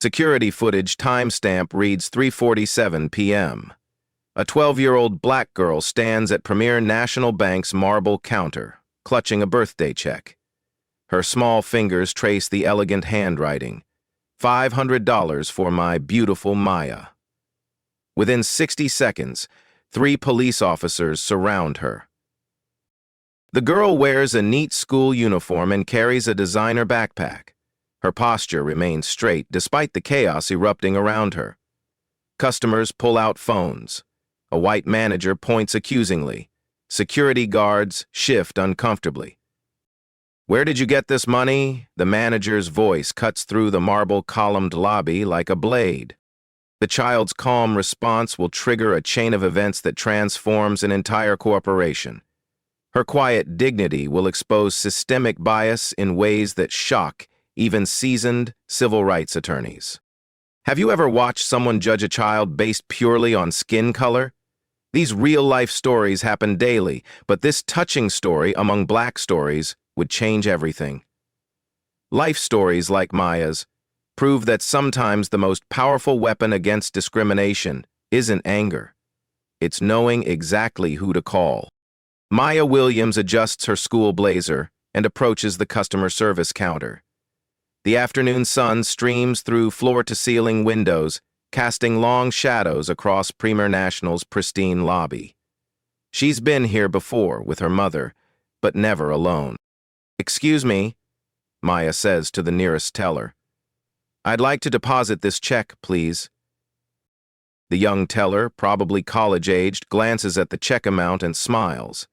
Security footage timestamp reads 3:47 p.m. A 12-year-old black girl stands at Premier National Bank's marble counter, clutching a birthday check. Her small fingers trace the elegant handwriting. $500 for my beautiful Maya. Within 60 seconds, 3 police officers surround her. The girl wears a neat school uniform and carries a designer backpack. Her posture remains straight despite the chaos erupting around her. Customers pull out phones. A white manager points accusingly. Security guards shift uncomfortably. "Where did you get this money?" The manager's voice cuts through the marble-columned lobby like a blade. The child's calm response will trigger a chain of events that transforms an entire corporation. Her quiet dignity will expose systemic bias in ways that shock even seasoned civil rights attorneys. Have you ever watched someone judge a child based purely on skin color? These real-life stories happen daily, but this touching story among black stories would change everything. Life stories like Maya's prove that sometimes the most powerful weapon against discrimination isn't anger. It's knowing exactly who to call. Maya Williams adjusts her school blazer and approaches the customer service counter. The afternoon sun streams through floor-to-ceiling windows, casting long shadows across Premier National's pristine lobby. She's been here before with her mother, but never alone. "Excuse me," Maya says to the nearest teller. "I'd like to deposit this check, please." The young teller, probably college-aged, glances at the check amount and smiles.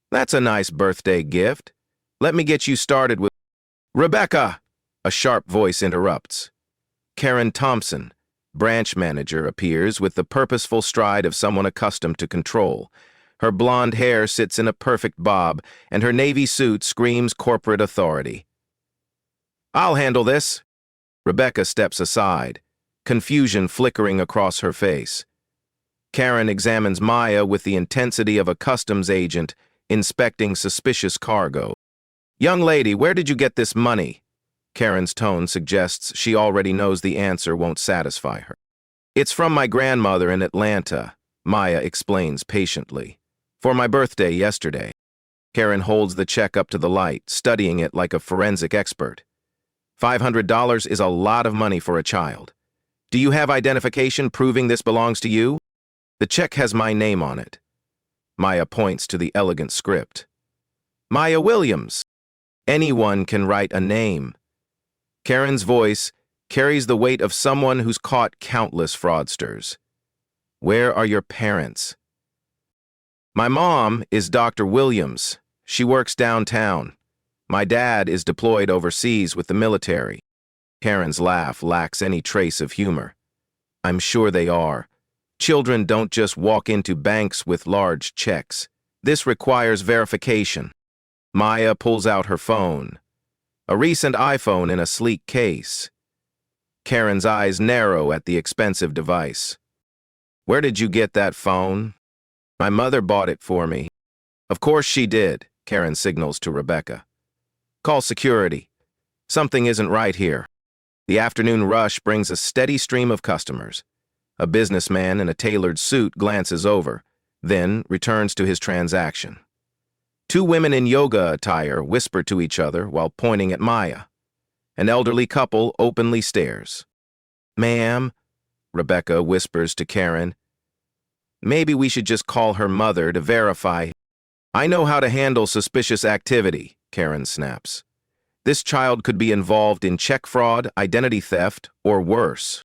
"That's a nice birthday gift. Let me get you started with—" "Rebecca!" A sharp voice interrupts. Karen Thompson, branch manager, appears with the purposeful stride of someone accustomed to control. Her blonde hair sits in a perfect bob, and her navy suit screams corporate authority. "I'll handle this." Rebecca steps aside, confusion flickering across her face. Karen examines Maya with the intensity of a customs agent inspecting suspicious cargo. "Young lady, where did you get this money?" Karen's tone suggests she already knows the answer won't satisfy her. "It's from my grandmother in Atlanta," Maya explains patiently. "For my birthday yesterday." Karen holds the check up to the light, studying it like a forensic expert. $500 is a lot of money for a child. "Do you have identification proving this belongs to you?" "The check has my name on it." Maya points to the elegant script. "Maya Williams." Anyone can write a name. Karen's voice carries the weight of someone who's caught countless fraudsters. "Where are your parents?" "My mom is Dr. Williams. She works downtown. My dad is deployed overseas with the military." Karen's laugh lacks any trace of humor. "I'm sure they are. Children don't just walk into banks with large checks. This requires verification." Maya pulls out her phone. A recent iPhone in a sleek case. Karen's eyes narrow at the expensive device. "Where did you get that phone?" "My mother bought it for me." "Of course she did," Karen signals to Rebecca. "Call security. Something isn't right here." The afternoon rush brings a steady stream of customers. A businessman in a tailored suit glances over, then returns to his transaction. 2 women in yoga attire whisper to each other while pointing at Maya. An elderly couple openly stares. "Ma'am," Rebecca whispers to Karen. "Maybe we should just call her mother to verify." "I know how to handle suspicious activity," Karen snaps. "This child could be involved in check fraud, identity theft, or worse."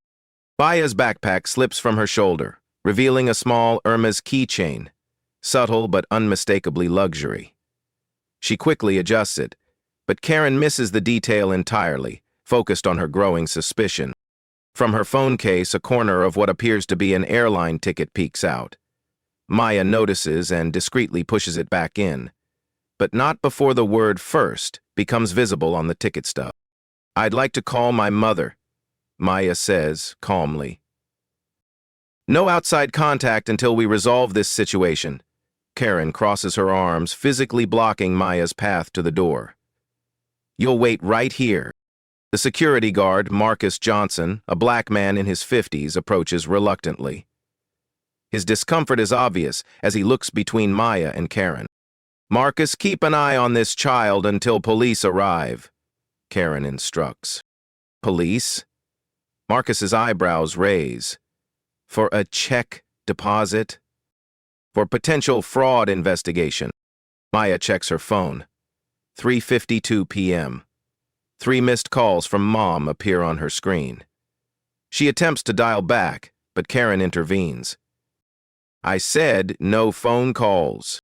Maya's backpack slips from her shoulder, revealing a small Hermes keychain, subtle but unmistakably luxury. She quickly adjusts it, but Karen misses the detail entirely, focused on her growing suspicion. From her phone case, a corner of what appears to be an airline ticket peeks out. Maya notices and discreetly pushes it back in, but not before the word "first" becomes visible on the ticket stub. "I'd like to call my mother," Maya says calmly. "No outside contact until we resolve this situation." Karen crosses her arms, physically blocking Maya's path to the door. "You'll wait right here." The security guard, Marcus Johnson, a black man in his 50s, approaches reluctantly. His discomfort is obvious as he looks between Maya and Karen. "Marcus, keep an eye on this child until police arrive," Karen instructs. "Police?" Marcus's eyebrows raise. "For a check deposit?" "For potential fraud investigation." Maya checks her phone. 3:52 p.m. 3 missed calls from Mom appear on her screen. She attempts to dial back, but Karen intervenes. "I said no phone calls."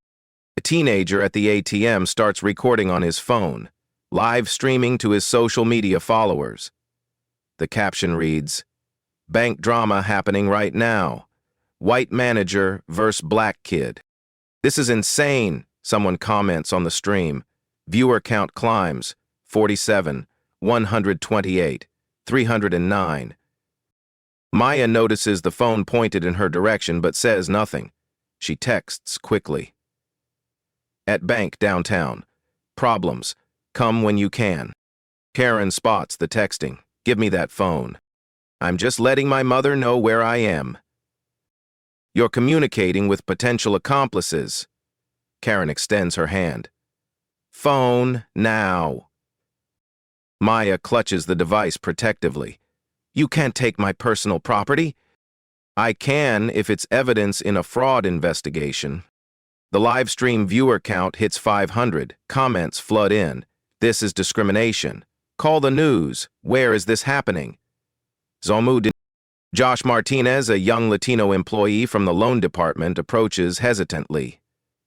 A teenager at the ATM starts recording on his phone, live streaming to his social media followers. The caption reads, "Bank drama happening right now. White manager versus black kid." "This is insane," someone comments on the stream. Viewer count climbs, 47, 128, 309. Maya notices the phone pointed in her direction but says nothing. She texts quickly. "At bank downtown. Problems. Come when you can." Karen spots the texting. "Give me that phone. I'm just letting my mother know where I am." "You're communicating with potential accomplices." Karen extends her hand. "Phone now." Maya clutches the device protectively. "You can't take my personal property." "I can if it's evidence in a fraud investigation." The live stream viewer count hits 500. Comments flood in. "This is discrimination. Call the news. Where is this happening?" Josh Martinez, a young Latino employee from the loan department, approaches hesitantly.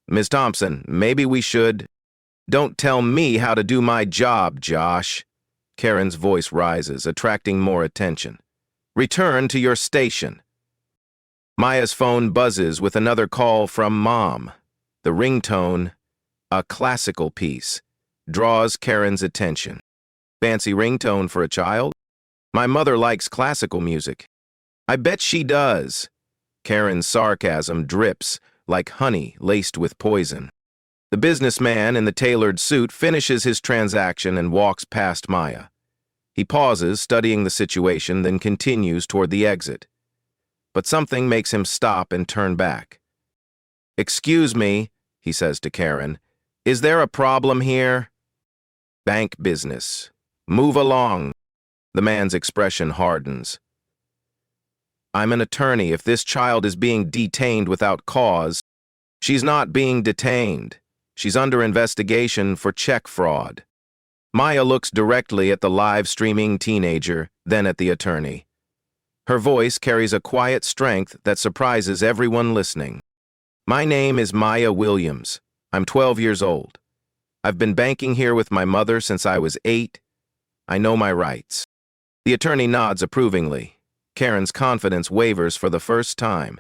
"Ms. Thompson, maybe we should—" "Don't tell me how to do my job, Josh." Karen's voice rises, attracting more attention. "Return to your station." Maya's phone buzzes with another call from Mom. The ringtone, a classical piece, draws Karen's attention. "Fancy ringtone for a child? My mother likes classical music." "I bet she does." Karen's sarcasm drips like honey laced with poison. The businessman in the tailored suit finishes his transaction and walks past Maya. He pauses, studying the situation, then continues toward the exit. But something makes him stop and turn back. "Excuse me," he says to Karen, "is there a problem here?" "Bank business. Move along." The man's expression hardens. "I'm an attorney. If this child is being detained without cause—" "She's not being detained. She's under investigation for check fraud." Maya looks directly at the live-streaming teenager, then at the attorney. Her voice carries a quiet strength that surprises everyone listening. "My name is Maya Williams. I'm 12 years old. I've been banking here with my mother since I was 8. I know my rights." The attorney nods approvingly. Karen's confidence wavers for the first time.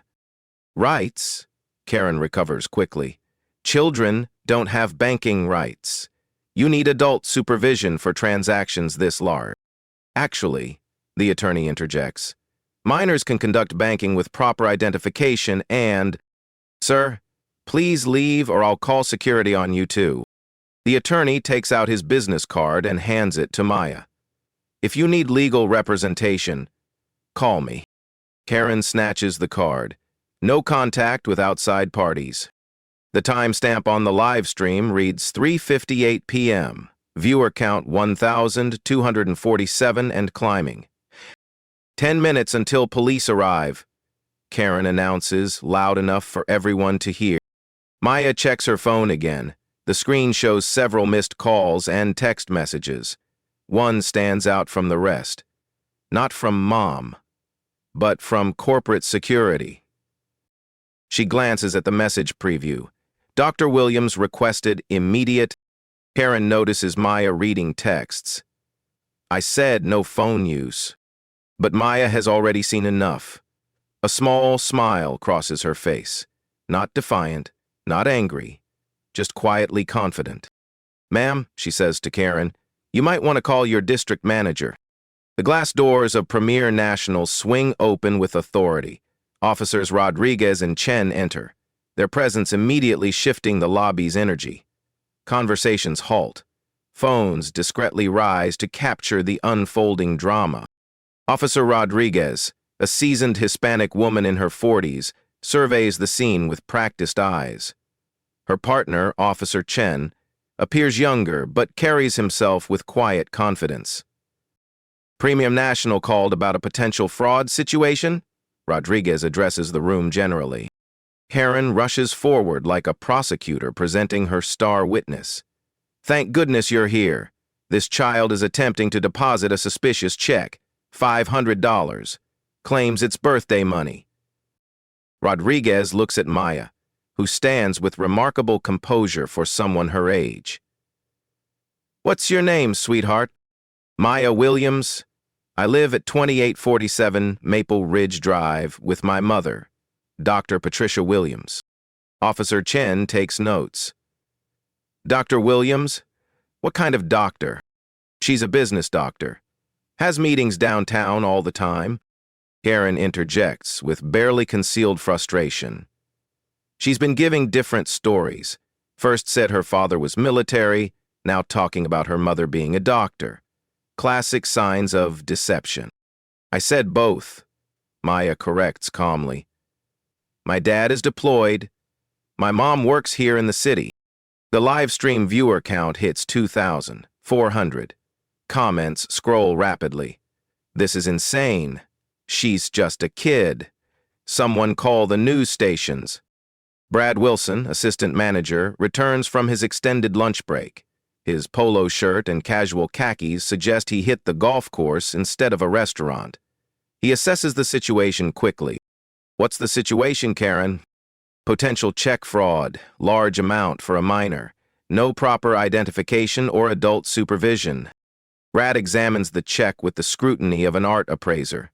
"Rights?" Karen recovers quickly. "Children don't have banking rights. You need adult supervision for transactions this large." "Actually," the attorney interjects, "minors can conduct banking with proper identification and—" "Sir, please leave or I'll call security on you too." The attorney takes out his business card and hands it to Maya. "If you need legal representation, call me." Karen snatches the card. No contact with outside parties. The timestamp on the live stream reads 3:58 p.m. Viewer count 1,247 and climbing. 10 minutes until police arrive, Karen announces, loud enough for everyone to hear. Maya checks her phone again. The screen shows several missed calls and text messages. One stands out from the rest. Not from Mom, but from corporate security. She glances at the message preview. Dr. Williams requested immediate. Karen notices Maya reading texts. "I said no phone use." But Maya has already seen enough. A small smile crosses her face. Not defiant, not angry, just quietly confident. "Ma'am," she says to Karen, "you might want to call your district manager." The glass doors of Premier National swing open with authority. Officers Rodriguez and Chen enter, their presence immediately shifting the lobby's energy. Conversations halt. Phones discreetly rise to capture the unfolding drama. Officer Rodriguez, a seasoned Hispanic woman in her 40s, surveys the scene with practiced eyes. Her partner, Officer Chen, appears younger but carries himself with quiet confidence. Premium National called about a potential fraud situation? Rodriguez addresses the room generally. Karen rushes forward like a prosecutor presenting her star witness. Thank goodness you're here. This child is attempting to deposit a suspicious check, $500, claims it's birthday money. Rodriguez looks at Maya, who stands with remarkable composure for someone her age. What's your name, sweetheart? Maya Williams. I live at 2847 Maple Ridge Drive with my mother, Dr. Patricia Williams. Officer Chen takes notes. Dr. Williams? What kind of doctor? She's a business doctor. Has meetings downtown all the time. Karen interjects with barely concealed frustration. She's been giving different stories. First said her father was military, now talking about her mother being a doctor. Classic signs of deception. I said both, Maya corrects calmly. My dad is deployed. My mom works here in the city. The live stream viewer count hits 2,400. Comments scroll rapidly. This is insane. She's just a kid. Someone call the news stations. Brad Wilson, assistant manager, returns from his extended lunch break. His polo shirt and casual khakis suggest he hit the golf course instead of a restaurant. He assesses the situation quickly. What's the situation, Karen? Potential check fraud, large amount for a minor. No proper identification or adult supervision. Brad examines the check with the scrutiny of an art appraiser.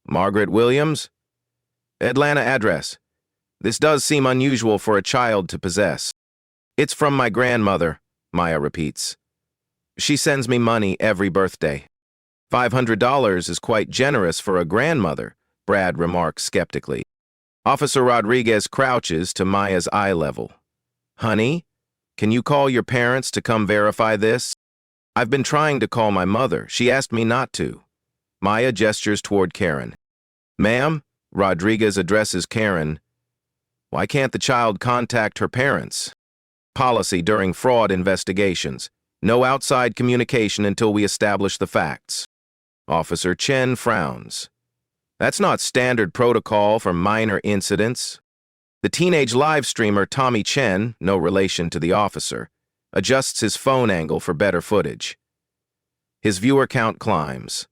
Margaret Williams? Atlanta address. This does seem unusual for a child to possess. It's from my grandmother, Maya repeats. She sends me money every birthday. $500 is quite generous for a grandmother, Brad remarks skeptically. Officer Rodriguez crouches to Maya's eye level. Honey, can you call your parents to come verify this? I've been trying to call my mother. She asked me not to. Maya gestures toward Karen. Ma'am, Rodriguez addresses Karen. Why can't the child contact her parents? Policy during fraud investigations. No outside communication until we establish the facts. Officer Chen frowns. That's not standard protocol for minor incidents. The teenage live streamer Tommy Chen, no relation to the officer, adjusts his phone angle for better footage. His viewer count climbs.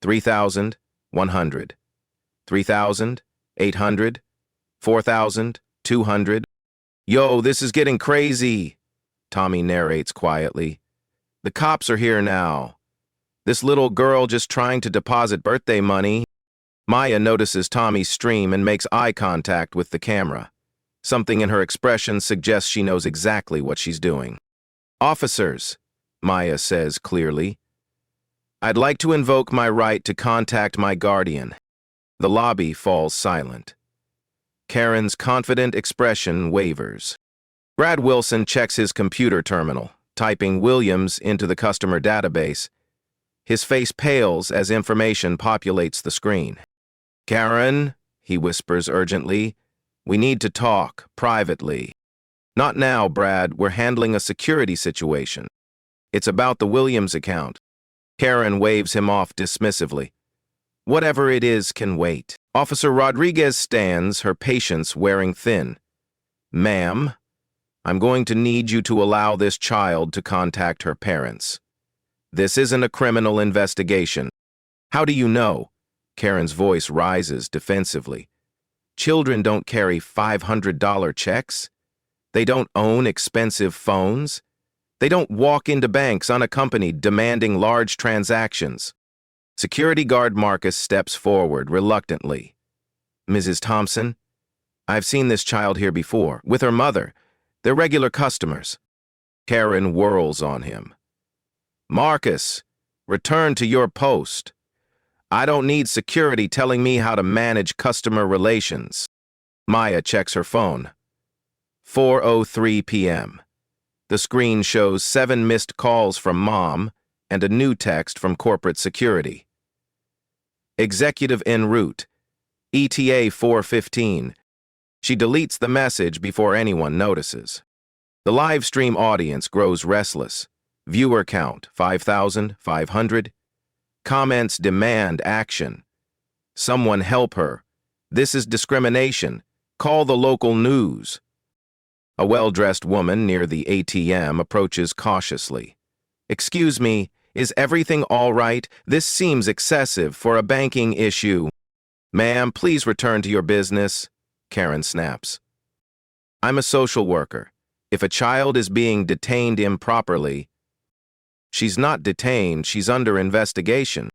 3,100. 3,800. 4,200. Yo, this is getting crazy, Tommy narrates quietly. The cops are here now. This little girl just trying to deposit birthday money. Maya notices Tommy's stream and makes eye contact with the camera. Something in her expression suggests she knows exactly what she's doing. Officers, Maya says clearly. I'd like to invoke my right to contact my guardian. The lobby falls silent. Karen's confident expression wavers. Brad Wilson checks his computer terminal, typing Williams into the customer database. His face pales as information populates the screen. Karen, he whispers urgently, we need to talk privately. Not now, Brad. We're handling a security situation. It's about the Williams account. Karen waves him off dismissively. Whatever it is can wait. Officer Rodriguez stands, her patience wearing thin. Ma'am, I'm going to need you to allow this child to contact her parents. This isn't a criminal investigation. How do you know? Karen's voice rises defensively. Children don't carry $500 checks. They don't own expensive phones. They don't walk into banks unaccompanied demanding large transactions. Security guard Marcus steps forward reluctantly. Mrs. Thompson, I've seen this child here before, with her mother. They're regular customers. Karen whirls on him. Marcus, return to your post. I don't need security telling me how to manage customer relations. Maya checks her phone. 4:03 p.m. The screen shows 7 missed calls from mom and a new text from corporate security. Executive en route. ETA 4:15. She deletes the message before anyone notices. The live stream audience grows restless. Viewer count 5,500. Comments demand action. Someone help her. This is discrimination. Call the local news. A well-dressed woman near the ATM approaches cautiously. Excuse me, is everything all right? This seems excessive for a banking issue. Ma'am, please return to your business, Karen snaps. I'm a social worker. If a child is being detained improperly, she's not detained, she's under investigation.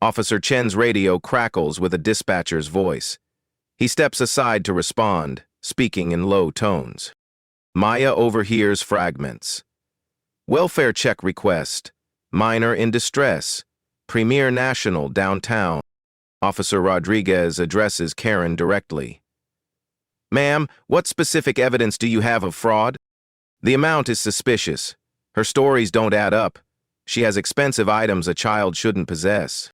Officer Chen's radio crackles with a dispatcher's voice. He steps aside to respond, speaking in low tones. Maya overhears fragments. Welfare check request. Minor in distress. Premier National downtown. Officer Rodriguez addresses Karen directly. Ma'am, what specific evidence do you have of fraud? The amount is suspicious. Her stories don't add up. She has expensive items a child shouldn't possess.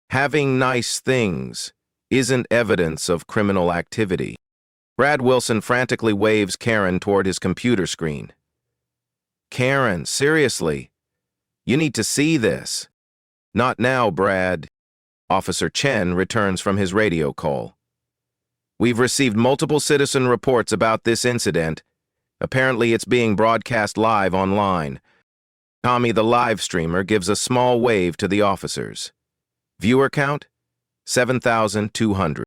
Having nice things isn't evidence of criminal activity. Brad Wilson frantically waves Karen toward his computer screen. Karen, seriously, you need to see this. Not now, Brad. Officer Chen returns from his radio call. We've received multiple citizen reports about this incident. Apparently it's being broadcast live online. Tommy, the live streamer, gives a small wave to the officers. Viewer count? 7,200.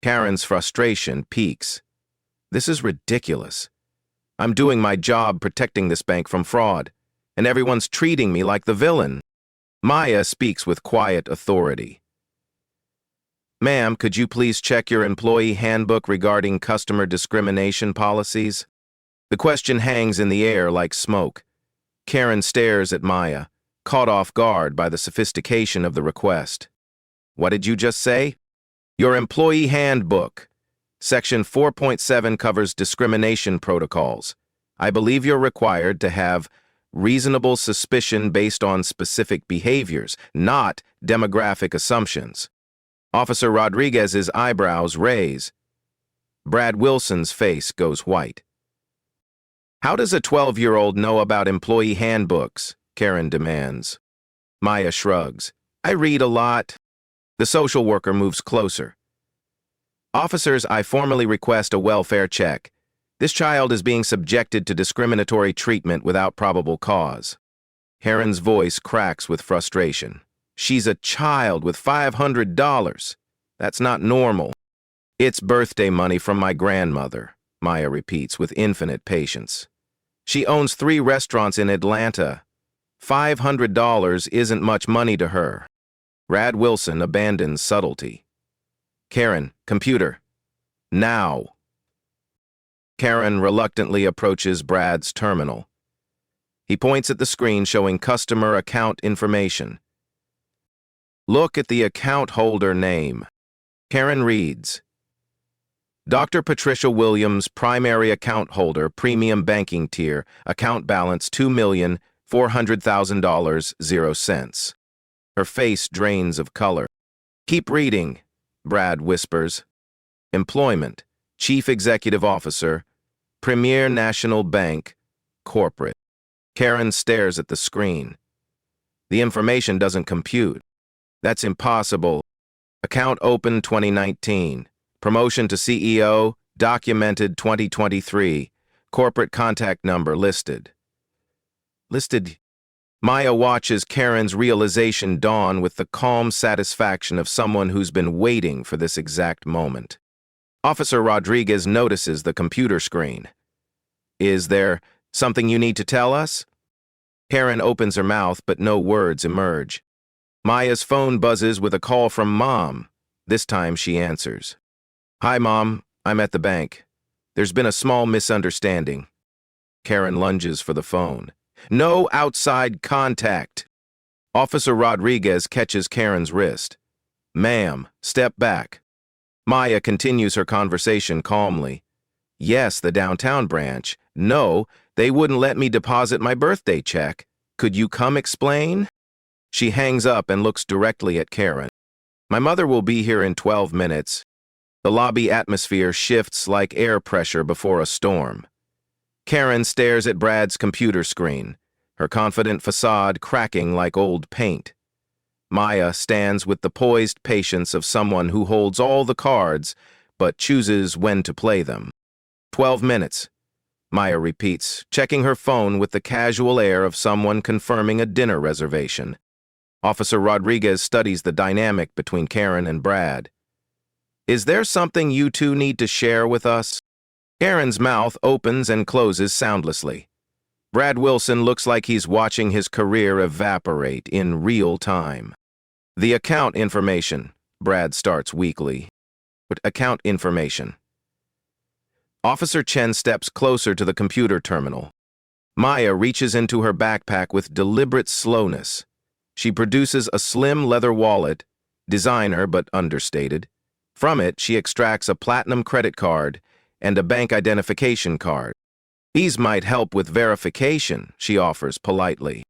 Karen's frustration peaks. This is ridiculous. I'm doing my job protecting this bank from fraud, and everyone's treating me like the villain. Maya speaks with quiet authority. Ma'am, could you please check your employee handbook regarding customer discrimination policies? The question hangs in the air like smoke. Karen stares at Maya, caught off guard by the sophistication of the request. What did you just say? Your employee handbook. Section 4.7 covers discrimination protocols. I believe you're required to have reasonable suspicion based on specific behaviors, not demographic assumptions. Officer Rodriguez's eyebrows raise. Brad Wilson's face goes white. How does a 12-year-old know about employee handbooks? Karen demands. Maya shrugs. I read a lot. The social worker moves closer. Officers, I formally request a welfare check. This child is being subjected to discriminatory treatment without probable cause. Karen's voice cracks with frustration. She's a child with $500. That's not normal. It's birthday money from my grandmother, Maya repeats with infinite patience. She owns 3 restaurants in Atlanta. $500 isn't much money to her. Brad Wilson abandons subtlety. Karen, computer. Now. Karen reluctantly approaches Brad's terminal. He points at the screen showing customer account information. Look at the account holder name. Karen reads, Dr. Patricia Williams, primary account holder, premium banking tier, account balance $2,400,000, 0 cents. Her face drains of color. Keep reading, Brad whispers. Employment, Chief Executive Officer, Premier National Bank, Corporate. Karen stares at the screen. The information doesn't compute. That's impossible. Account open 2019. Promotion to CEO, documented 2023. Corporate contact number listed. Maya watches Karen's realization dawn with the calm satisfaction of someone who's been waiting for this exact moment. Officer Rodriguez notices the computer screen. Is there something you need to tell us? Karen opens her mouth, but no words emerge. Maya's phone buzzes with a call from Mom. This time she answers. Hi, Mom. I'm at the bank. There's been a small misunderstanding. Karen lunges for the phone. No outside contact. Officer Rodriguez catches Karen's wrist. Ma'am, step back. Maya continues her conversation calmly. Yes, the downtown branch. No, They wouldn't let me deposit my birthday check. Could you come explain? She hangs up and looks directly at Karen. My mother will be here in 12 minutes. The lobby atmosphere shifts like air pressure before a storm. Karen stares at Brad's computer screen, her confident facade cracking like old paint. Maya stands with the poised patience of someone who holds all the cards but chooses when to play them. 12 minutes, Maya repeats, checking her phone with the casual air of someone confirming a dinner reservation. Officer Rodriguez studies the dynamic between Karen and Brad. Is there something you two need to share with us? Karen's mouth opens and closes soundlessly. Brad Wilson looks like he's watching his career evaporate in real time. The account information, Brad starts weakly. But account information. Officer Chen steps closer to the computer terminal. Maya reaches into her backpack with deliberate slowness. She produces a slim leather wallet, designer but understated. From it, she extracts a platinum credit card and a bank identification card. These might help with verification, she offers politely.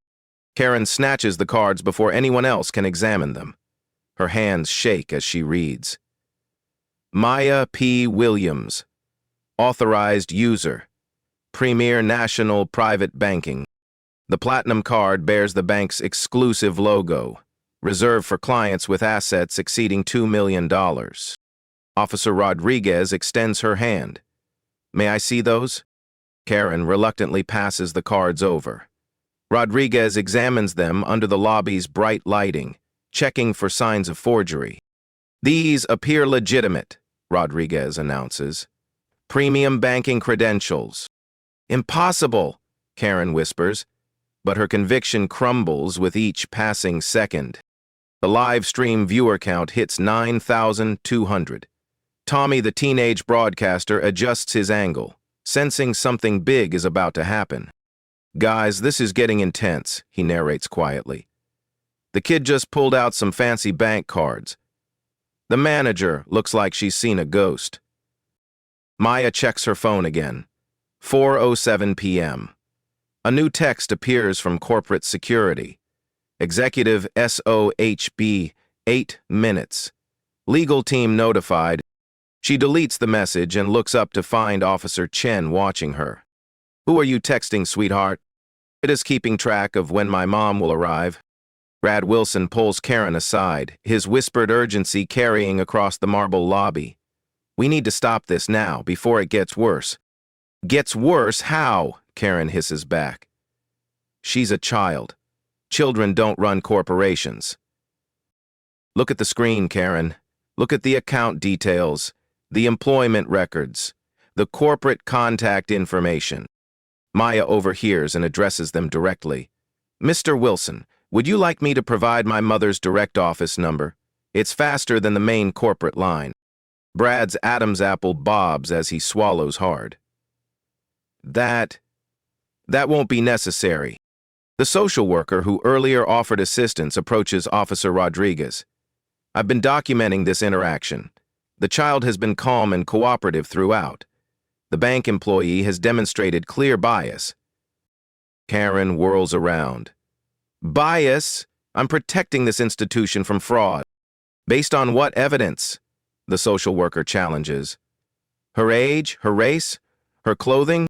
Karen snatches the cards before anyone else can examine them. Her hands shake as she reads. Maya P. Williams, authorized user, Premier National Private Banking. The platinum card bears the bank's exclusive logo, reserved for clients with assets exceeding $2 million. Officer Rodriguez extends her hand. May I see those? Karen reluctantly passes the cards over. Rodriguez examines them under the lobby's bright lighting, checking for signs of forgery. These appear legitimate, Rodriguez announces. Premium banking credentials. Impossible, Karen whispers, but her conviction crumbles with each passing second. The live stream viewer count hits 9,200. Tommy, the teenage broadcaster, adjusts his angle, sensing something big is about to happen. Guys, this is getting intense, he narrates quietly. The kid just pulled out some fancy bank cards. The manager looks like she's seen a ghost. Maya checks her phone again. 4:07 p.m. A new text appears from corporate security. Executive SOHB, 8 minutes. Legal team notified. She deletes the message and looks up to find Officer Chen watching her. Who are you texting, sweetheart? It is keeping track of when my mom will arrive. Brad Wilson pulls Karen aside, his whispered urgency carrying across the marble lobby. We need to stop this now, before it gets worse. Gets worse? How? Karen hisses back. She's a child. Children don't run corporations. Look at the screen, Karen. Look at the account details, the employment records, the corporate contact information. Maya overhears and addresses them directly. Mr. Wilson, would you like me to provide my mother's direct office number? It's faster than the main corporate line. Brad's Adam's apple bobs as he swallows hard. That won't be necessary. The social worker who earlier offered assistance approaches Officer Rodriguez. I've been documenting this interaction. The child has been calm and cooperative throughout. The bank employee has demonstrated clear bias. Karen whirls around. Bias? I'm protecting this institution from fraud. Based on what evidence? The social worker challenges. Her age, her race, her clothing?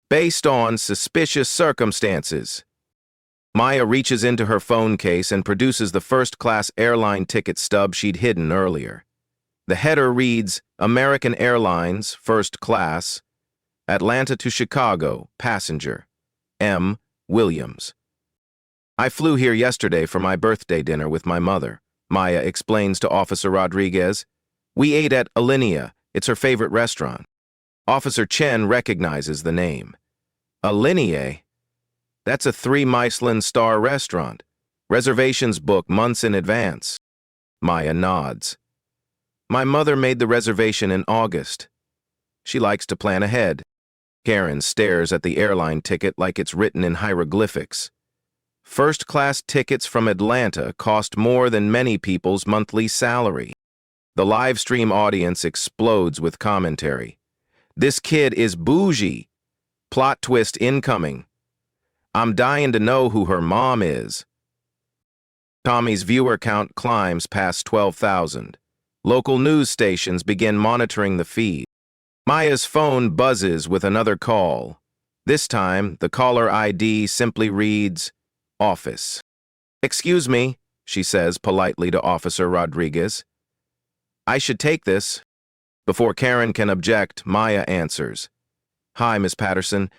Based on suspicious circumstances. Maya reaches into her phone case and produces the first-class airline ticket stub she'd hidden earlier. The header reads, American Airlines, first class, Atlanta to Chicago, passenger, M. Williams. I flew here yesterday for my birthday dinner with my mother, Maya explains to Officer Rodriguez. We ate at Alinea. It's her favorite restaurant. Officer Chen recognizes the name. Alinea? That's a 3-Michelin-star restaurant. Reservations book months in advance. Maya nods. My mother made the reservation in August. She likes to plan ahead. Karen stares at the airline ticket like it's written in hieroglyphics. First-class tickets from Atlanta cost more than many people's monthly salary. The live stream audience explodes with commentary. This kid is bougie. Plot twist incoming. I'm dying to know who her mom is. Tommy's viewer count climbs past 12,000. Local news stations begin monitoring the feed. Maya's phone buzzes with another call. This time, the caller ID simply reads, Office. Excuse me, she says politely to Officer Rodriguez. I should take this. Before Karen can object, Maya answers. Hi, Miss Patterson.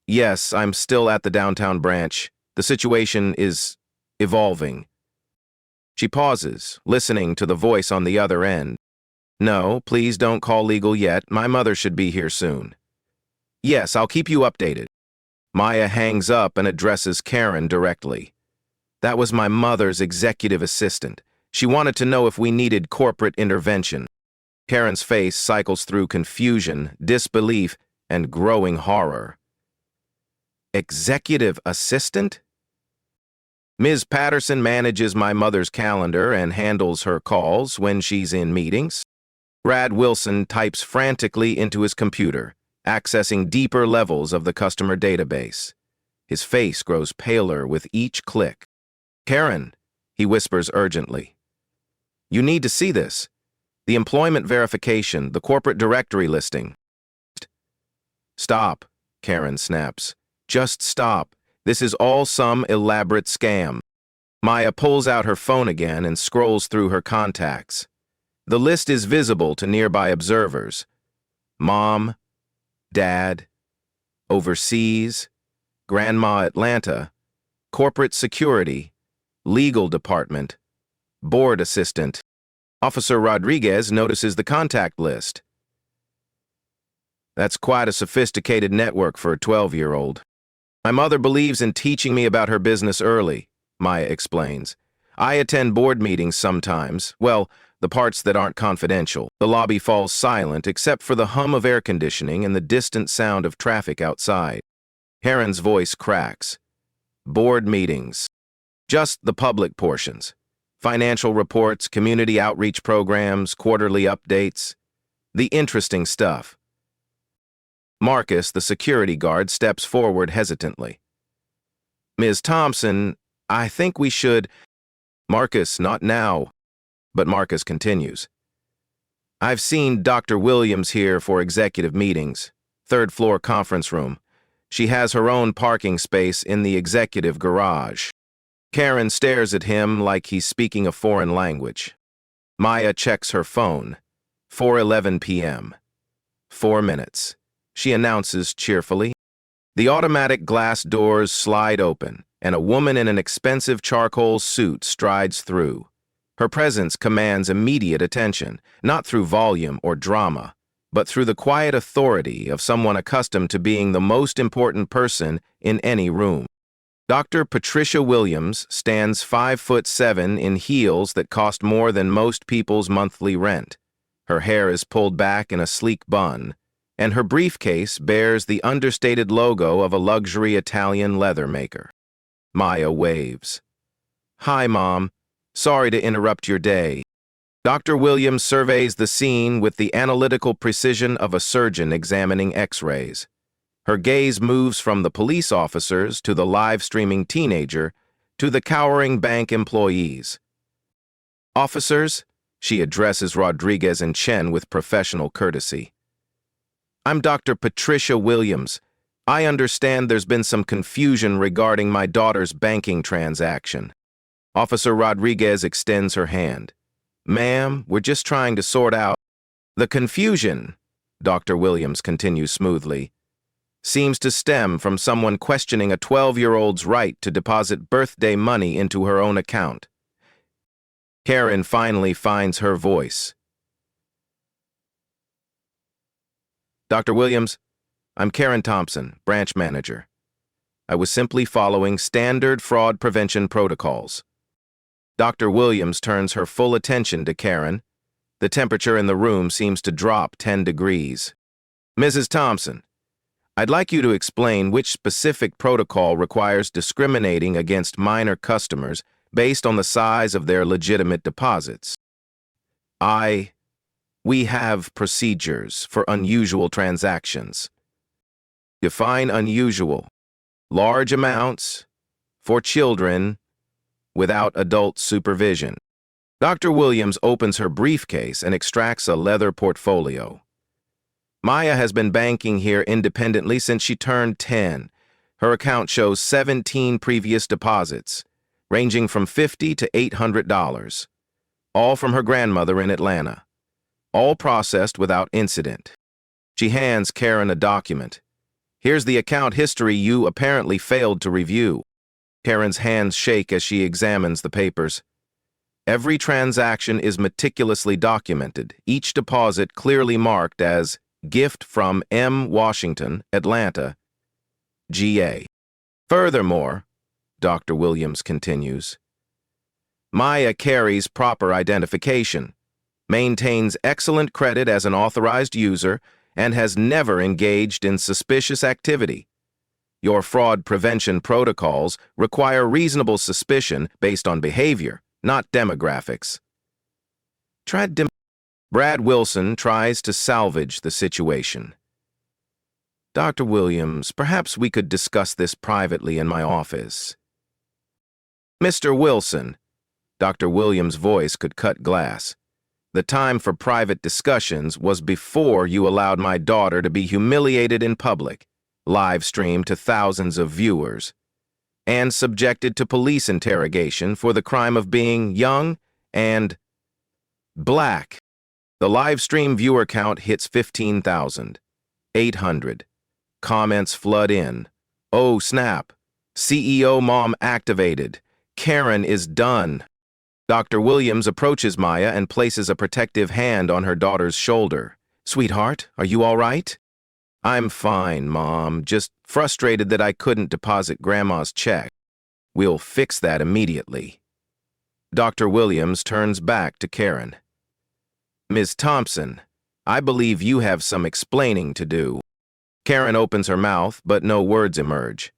Yes, I'm still at the downtown branch. The situation is evolving. She pauses, listening to the voice on the other end. No, please don't call legal yet. My mother should be here soon. Yes, I'll keep you updated. Maya hangs up and addresses Karen directly. That was my mother's executive assistant. She wanted to know if we needed corporate intervention. Karen's face cycles through confusion, disbelief, and growing horror. Executive assistant? Ms. Patterson manages my mother's calendar and handles her calls when she's in meetings. Brad Wilson types frantically into his computer, accessing deeper levels of the customer database. His face grows paler with each click. Karen, he whispers urgently. You need to see this. The employment verification, the corporate directory listing. Stop, Karen snaps. Just stop. This is all some elaborate scam. Maya pulls out her phone again and scrolls through her contacts. The list is visible to nearby observers. Mom, Dad, overseas, Grandma Atlanta, corporate security, legal department, board assistant. Officer Rodriguez notices the contact list. That's quite a sophisticated network for a 12-year-old. My mother believes in teaching me about her business early, Maya explains. I attend board meetings sometimes, well, the parts that aren't confidential. The lobby falls silent except for the hum of air conditioning and the distant sound of traffic outside. Karen's voice cracks. Board meetings. Just the public portions. Financial reports, community outreach programs, quarterly updates. The interesting stuff. Marcus, the security guard, steps forward hesitantly. Ms. Thompson, I think we should... Marcus, not now. But Marcus continues. I've seen Dr. Williams here for executive meetings. Third floor conference room. She has her own parking space in the executive garage. Karen stares at him like he's speaking a foreign language. Maya checks her phone. 4:11 p.m. 4 minutes. She announces cheerfully. The automatic glass doors slide open, and a woman in an expensive charcoal suit strides through. Her presence commands immediate attention, not through volume or drama, but through the quiet authority of someone accustomed to being the most important person in any room. Dr. Patricia Williams stands 5'7" in heels that cost more than most people's monthly rent. Her hair is pulled back in a sleek bun, and her briefcase bears the understated logo of a luxury Italian leather maker. Maya waves. Hi, Mom. Sorry to interrupt your day. Dr. Williams surveys the scene with the analytical precision of a surgeon examining X-rays. Her gaze moves from the police officers to the live-streaming teenager to the cowering bank employees. Officers, she addresses Rodriguez and Chen with professional courtesy. I'm Dr. Patricia Williams. I understand there's been some confusion regarding my daughter's banking transaction. Officer Rodriguez extends her hand. Ma'am, we're just trying to sort out. The confusion, Dr. Williams continues smoothly, seems to stem from someone questioning a 12-year-old's right to deposit birthday money into her own account. Karen finally finds her voice. Dr. Williams, I'm Karen Thompson, branch manager. I was simply following standard fraud prevention protocols. Dr. Williams turns her full attention to Karen. The temperature in the room seems to drop 10 degrees. Mrs. Thompson, I'd like you to explain which specific protocol requires discriminating against minor customers based on the size of their legitimate deposits. We have procedures for unusual transactions. Define unusual. Large amounts for children without adult supervision. Dr. Williams opens her briefcase and extracts a leather portfolio. Maya has been banking here independently since she turned 10. Her account shows 17 previous deposits, ranging from $50 to $800, all from her grandmother in Atlanta, all processed without incident. She hands Karen a document. Here's the account history you apparently failed to review. Karen's hands shake as she examines the papers. Every transaction is meticulously documented, each deposit clearly marked as gift from M. Washington, Atlanta, GA. Furthermore, Dr. Williams continues, Maya carries proper identification, maintains excellent credit as an authorized user, and has never engaged in suspicious activity. Your fraud prevention protocols require reasonable suspicion based on behavior, not demographics. Brad Wilson tries to salvage the situation. Dr. Williams, perhaps we could discuss this privately in my office. Mr. Wilson, Dr. Williams' voice could cut glass. The time for private discussions was before you allowed my daughter to be humiliated in public, live-streamed to thousands of viewers, and subjected to police interrogation for the crime of being young and black. The live-stream viewer count hits 15,800. Comments flood in. Oh, snap. CEO mom activated. Karen is done. Dr. Williams approaches Maya and places a protective hand on her daughter's shoulder. Sweetheart, are you all right? I'm fine, Mom. Just frustrated that I couldn't deposit Grandma's check. We'll fix that immediately. Dr. Williams turns back to Karen. Ms. Thompson, I believe you have some explaining to do. Karen opens her mouth, but no words emerge.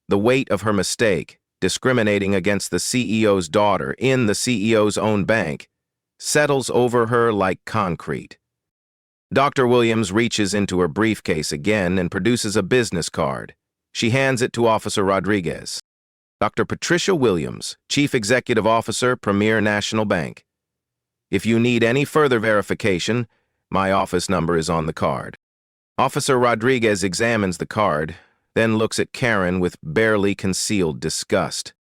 The weight of her mistake, discriminating against the CEO's daughter in the CEO's own bank, settles over her like concrete. Dr. Williams reaches into her briefcase again and produces a business card. She hands it to Officer Rodriguez. Dr. Patricia Williams, Chief Executive Officer, Premier National Bank. If you need any further verification, my office number is on the card. Officer Rodriguez examines the card, then looks at Karen with barely concealed disgust.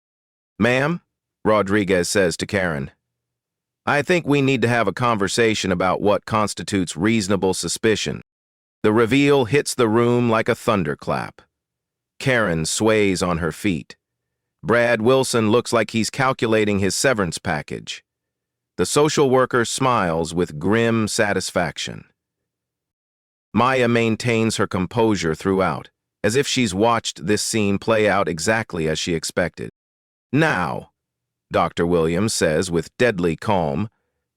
Ma'am, Rodriguez says to Karen, I think we need to have a conversation about what constitutes reasonable suspicion. The reveal hits the room like a thunderclap. Karen sways on her feet. Brad Wilson looks like he's calculating his severance package. The social worker smiles with grim satisfaction. Maya maintains her composure throughout, as if she's watched this scene play out exactly as she expected. Now, Dr. Williams says with deadly calm,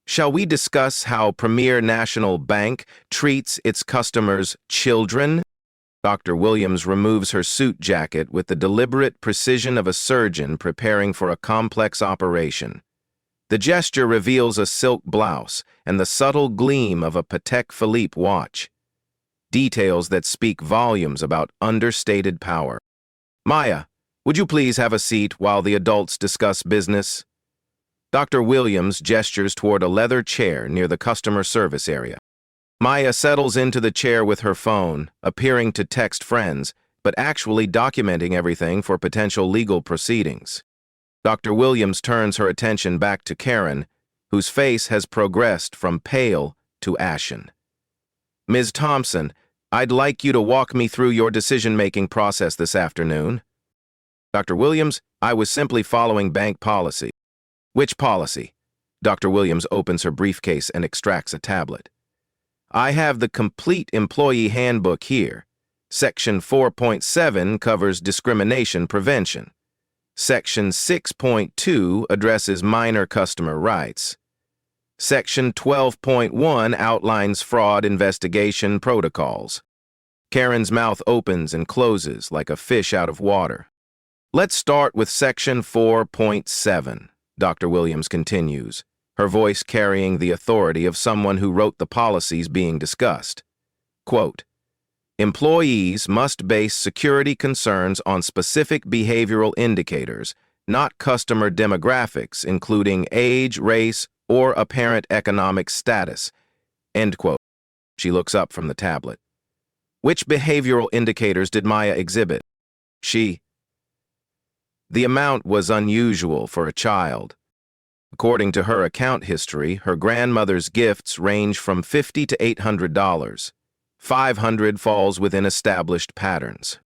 shall we discuss how Premier National Bank treats its customers' children? Dr. Williams removes her suit jacket with the deliberate precision of a surgeon preparing for a complex operation. The gesture reveals a silk blouse and the subtle gleam of a Patek Philippe watch, details that speak volumes about understated power. Maya, would you please have a seat while the adults discuss business? Dr. Williams gestures toward a leather chair near the customer service area. Maya settles into the chair with her phone, appearing to text friends, but actually documenting everything for potential legal proceedings. Dr. Williams turns her attention back to Karen, whose face has progressed from pale to ashen. Ms. Thompson, I'd like you to walk me through your decision-making process this afternoon. Dr. Williams, I was simply following bank policy. Which policy? Dr. Williams opens her briefcase and extracts a tablet. I have the complete employee handbook here. Section 4.7 covers discrimination prevention. Section 6.2 addresses minor customer rights. Section 12.1 outlines fraud investigation protocols. Karen's mouth opens and closes like a fish out of water. Let's start with Section 4.7, Dr. Williams continues, her voice carrying the authority of someone who wrote the policies being discussed. Quote, Employees must base security concerns on specific behavioral indicators, not customer demographics, including age, race, or apparent economic status." End quote. She looks up from the tablet. Which behavioral indicators did Maya exhibit? The amount was unusual for a child. According to her account history, her grandmother's gifts range from $50 to $800. $500 falls within established patterns.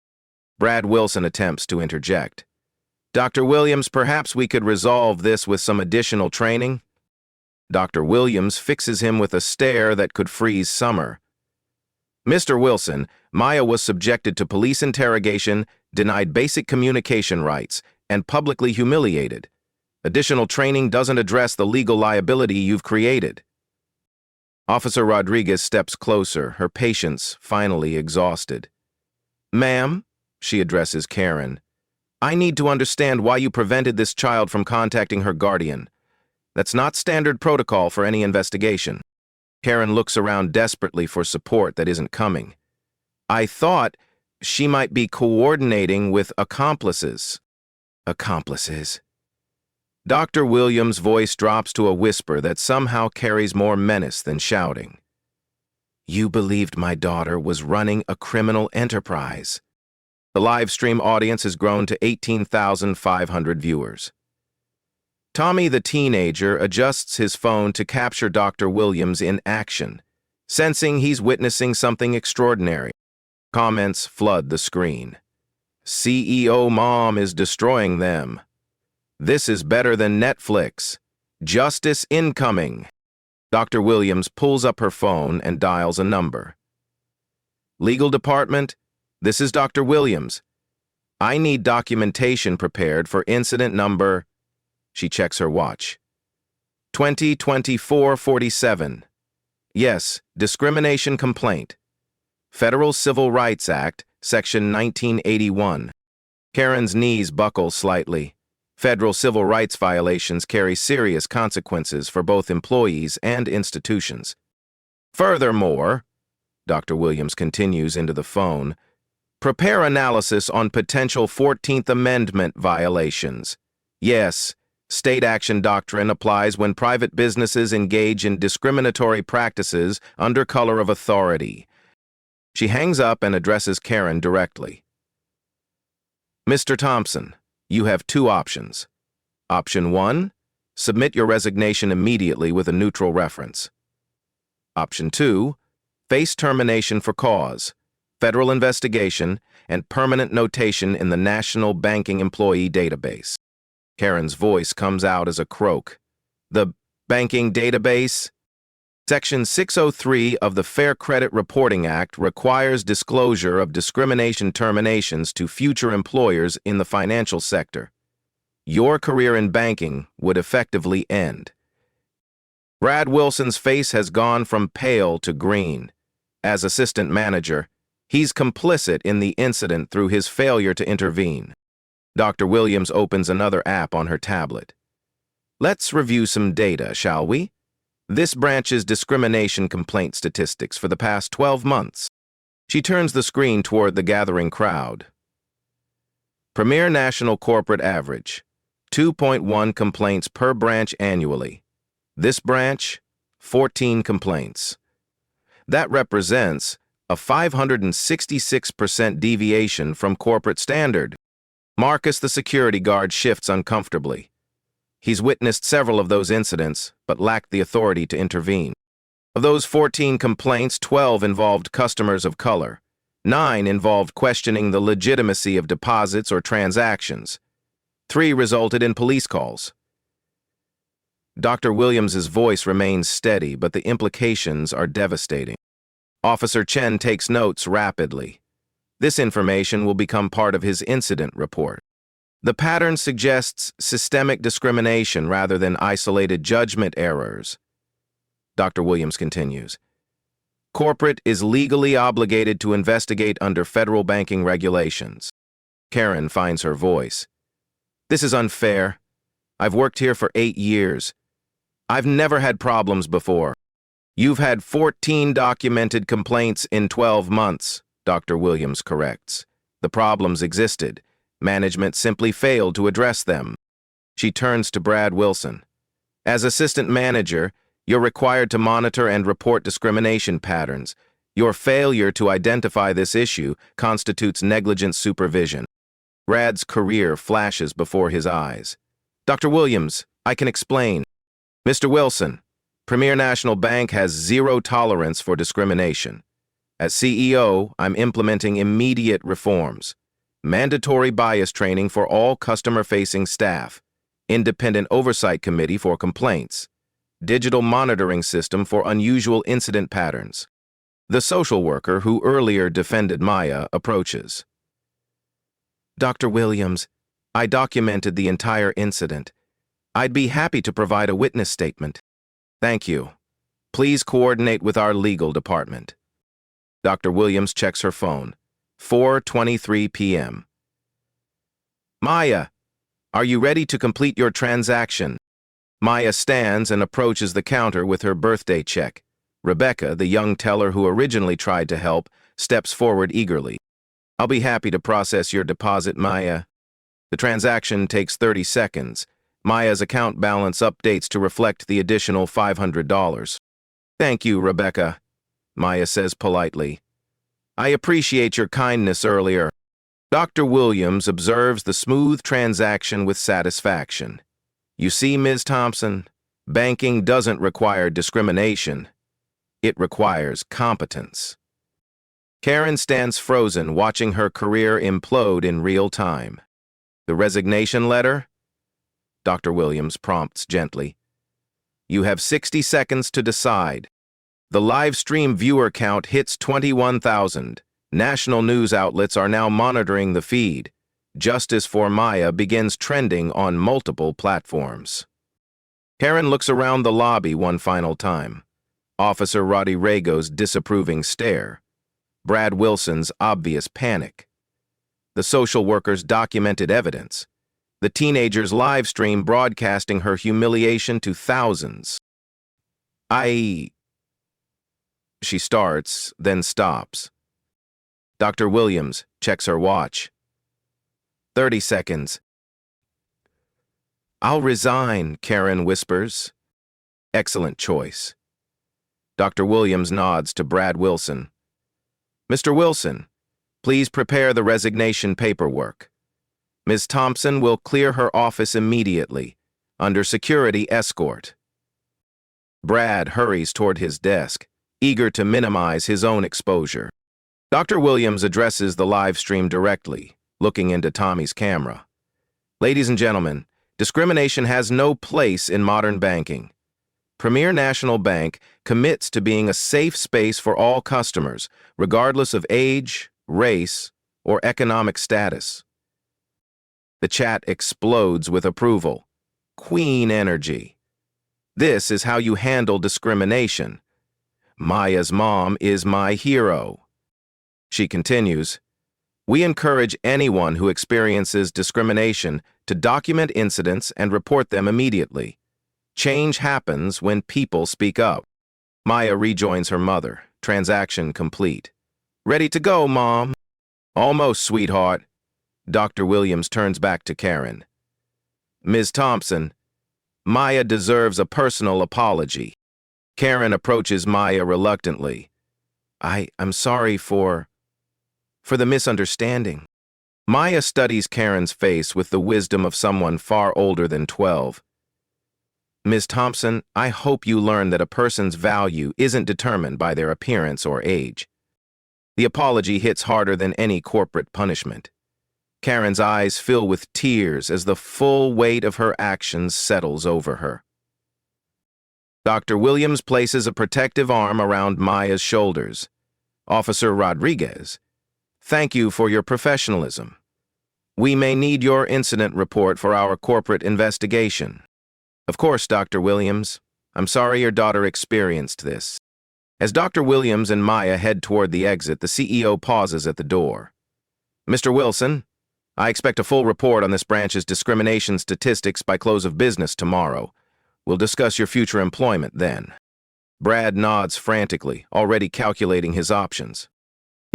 Brad Wilson attempts to interject. "Dr. Williams, perhaps we could resolve this with some additional training?" Dr. Williams fixes him with a stare that could freeze summer. "Mr. Wilson, Maya was subjected to police interrogation, denied basic communication rights, and publicly humiliated. Additional training doesn't address the legal liability you've created." Officer Rodriguez steps closer, her patience finally exhausted. "Ma'am," she addresses Karen, "I need to understand why you prevented this child from contacting her guardian. That's not standard protocol for any investigation." Karen looks around desperately for support that isn't coming. "I thought she might be coordinating with accomplices." Accomplices. Dr. Williams' voice drops to a whisper that somehow carries more menace than shouting. "You believed my daughter was running a criminal enterprise." The live stream audience has grown to 18,500 viewers. Tommy the teenager adjusts his phone to capture Dr. Williams in action, sensing he's witnessing something extraordinary. Comments flood the screen. "CEO mom is destroying them." "This is better than Netflix." "Justice incoming." Dr. Williams pulls up her phone and dials a number. "Legal department, this is Dr. Williams. I need documentation prepared for incident number." She checks her watch. 2024-47. "Yes, discrimination complaint. Federal Civil Rights Act, Section 1981. Karen's knees buckle slightly. Federal civil rights violations carry serious consequences for both employees and institutions. Furthermore," Dr. Williams continues into the phone, "prepare analysis on potential 14th Amendment violations. Yes, state action doctrine applies when private businesses engage in discriminatory practices under color of authority." She hangs up and addresses Karen directly. "Mr. Thompson, you have two options. Option 1, submit your resignation immediately with a neutral reference. Option 2, face termination for cause, federal investigation, and permanent notation in the National Banking Employee Database." Karen's voice comes out as a croak. "The banking database?" Section 603 of the Fair Credit Reporting Act requires disclosure of discrimination terminations to future employers in the financial sector. Your career in banking would effectively end. Brad Wilson's face has gone from pale to green. As assistant manager, he's complicit in the incident through his failure to intervene. Dr. Williams opens another app on her tablet. "Let's review some data, shall we? This branch's discrimination complaint statistics for the past 12 months. She turns the screen toward the gathering crowd. Premier national corporate average, 2.1 complaints per branch annually. This branch, 14 complaints. That represents a 566% deviation from corporate standard. Marcus, the security guard, shifts uncomfortably. He's witnessed several of those incidents, but lacked the authority to intervene. Of those 14 complaints, 12 involved customers of color. 9 involved questioning the legitimacy of deposits or transactions. 3 resulted in police calls. Dr. Williams's voice remains steady, but the implications are devastating. Officer Chen takes notes rapidly. This information will become part of his incident report. The pattern suggests systemic discrimination rather than isolated judgment errors. Dr. Williams continues. Corporate is legally obligated to investigate under federal banking regulations. Karen finds her voice. This is unfair. I've worked here for 8 years. I've never had problems before. You've had 14 documented complaints in 12 months. Dr. Williams corrects. The problems existed. Management simply failed to address them. She turns to Brad Wilson. As assistant manager, you're required to monitor and report discrimination patterns. Your failure to identify this issue constitutes negligent supervision. Brad's career flashes before his eyes. Dr. Williams, I can explain. Mr. Wilson, Premier National Bank has zero tolerance for discrimination. As CEO, I'm implementing immediate reforms. Mandatory bias training for all customer-facing staff. Independent oversight committee for complaints. Digital monitoring system for unusual incident patterns. The social worker who earlier defended Maya approaches. Dr. Williams, I documented the entire incident. I'd be happy to provide a witness statement. Thank you. Please coordinate with our legal department. Dr. Williams checks her phone. 4:23 p.m. Maya, are you ready to complete your transaction? Maya stands and approaches the counter with her birthday check. Rebecca, the young teller who originally tried to help, steps forward eagerly. I'll be happy to process your deposit, Maya. The transaction takes 30 seconds. Maya's account balance updates to reflect the additional $500. Thank you, Rebecca, Maya says politely. I appreciate your kindness earlier. Dr. Williams observes the smooth transaction with satisfaction. You see, Ms. Thompson, banking doesn't require discrimination. It requires competence. Karen stands frozen, watching her career implode in real time. The resignation letter? Dr. Williams prompts gently. You have 60 seconds to decide. The live stream viewer count hits 21,000. National news outlets are now monitoring the feed. Justice for Maya begins trending on multiple platforms. Karen looks around the lobby one final time. Officer Rodrigo's disapproving stare. Brad Wilson's obvious panic. The social worker's documented evidence. The teenager's live stream broadcasting her humiliation to thousands. She starts, then stops. Dr. Williams checks her watch. 30 seconds. I'll resign, Karen whispers. Excellent choice. Dr. Williams nods to Brad Wilson. Mr. Wilson, please prepare the resignation paperwork. Ms. Thompson will clear her office immediately, under security escort. Brad hurries toward his desk, eager to minimize his own exposure. Dr. Williams addresses the live stream directly, looking into Tommy's camera. Ladies and gentlemen, discrimination has no place in modern banking. Premier National Bank commits to being a safe space for all customers, regardless of age, race, or economic status. The chat explodes with approval. Queen energy. This is how you handle discrimination. Maya's mom is my hero. She continues, we encourage anyone who experiences discrimination to document incidents and report them immediately. Change happens when people speak up. Maya rejoins her mother. Transaction complete. Ready to go, Mom. Almost, sweetheart. Dr. Williams turns back to Karen. Ms. Thompson, Maya deserves a personal apology. Karen approaches Maya reluctantly. I'm sorry for the misunderstanding. Maya studies Karen's face with the wisdom of someone far older than 12. Ms. Thompson, I hope you learn that a person's value isn't determined by their appearance or age. The apology hits harder than any corporate punishment. Karen's eyes fill with tears as the full weight of her actions settles over her. Dr. Williams places a protective arm around Maya's shoulders. Officer Rodriguez, thank you for your professionalism. We may need your incident report for our corporate investigation. Of course, Dr. Williams. I'm sorry your daughter experienced this. As Dr. Williams and Maya head toward the exit, the CEO pauses at the door. Mr. Wilson, I expect a full report on this branch's discrimination statistics by close of business tomorrow. We'll discuss your future employment then. Brad nods frantically, already calculating his options.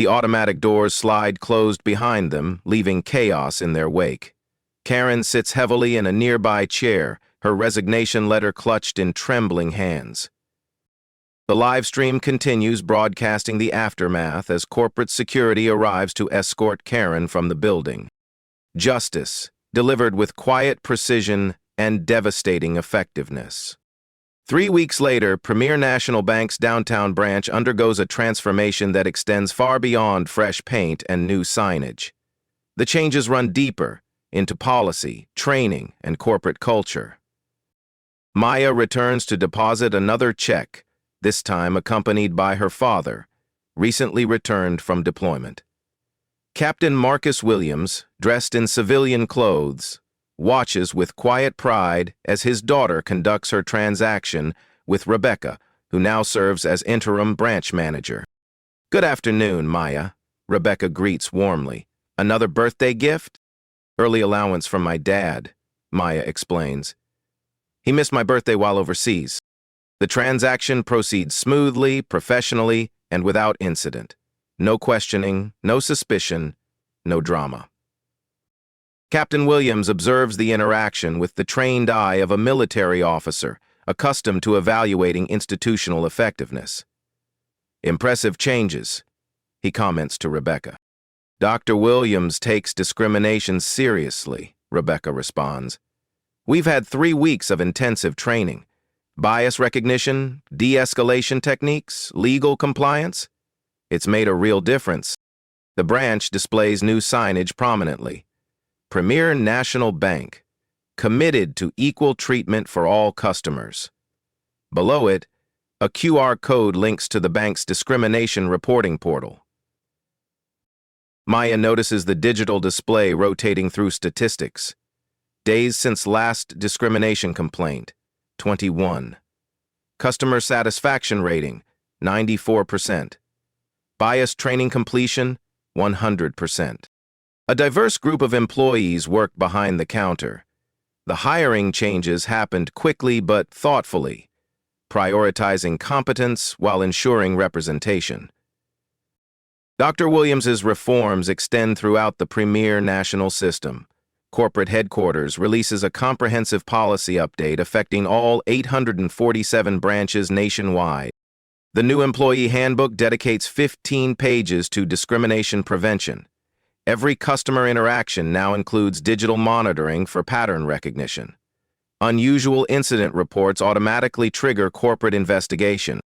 The automatic doors slide closed behind them, leaving chaos in their wake. Karen sits heavily in a nearby chair, her resignation letter clutched in trembling hands. The live stream continues, broadcasting the aftermath as corporate security arrives to escort Karen from the building. Justice, delivered with quiet precision and devastating effectiveness. 3 weeks later, Premier National Bank's downtown branch undergoes a transformation that extends far beyond fresh paint and new signage. The changes run deeper into policy, training, and corporate culture. Maya returns to deposit another check, this time accompanied by her father, recently returned from deployment. Captain Marcus Williams, dressed in civilian clothes, watches with quiet pride as his daughter conducts her transaction with Rebecca, who now serves as interim branch manager. "Good afternoon, Maya," Rebecca greets warmly. "Another birthday gift?" "Early allowance from my dad," Maya explains. "He missed my birthday while overseas." The transaction proceeds smoothly, professionally, and without incident. No questioning, no suspicion, no drama. Captain Williams observes the interaction with the trained eye of a military officer, accustomed to evaluating institutional effectiveness. "Impressive changes," he comments to Rebecca. "Dr. Williams takes discrimination seriously," Rebecca responds. "We've had 3 weeks of intensive training. Bias recognition, de-escalation techniques, legal compliance. It's made a real difference." The branch displays new signage prominently. Premier National Bank, committed to equal treatment for all customers. Below it, a QR code links to the bank's discrimination reporting portal. Maya notices the digital display rotating through statistics. Days since last discrimination complaint, 21. Customer satisfaction rating, 94%. Bias training completion, 100%. A diverse group of employees work behind the counter. The hiring changes happened quickly but thoughtfully, prioritizing competence while ensuring representation. Dr. Williams's reforms extend throughout the Premier National System. Corporate headquarters releases a comprehensive policy update affecting all 847 branches nationwide. The new employee handbook dedicates 15 pages to discrimination prevention. Every customer interaction now includes digital monitoring for pattern recognition. Unusual incident reports automatically trigger corporate investigation.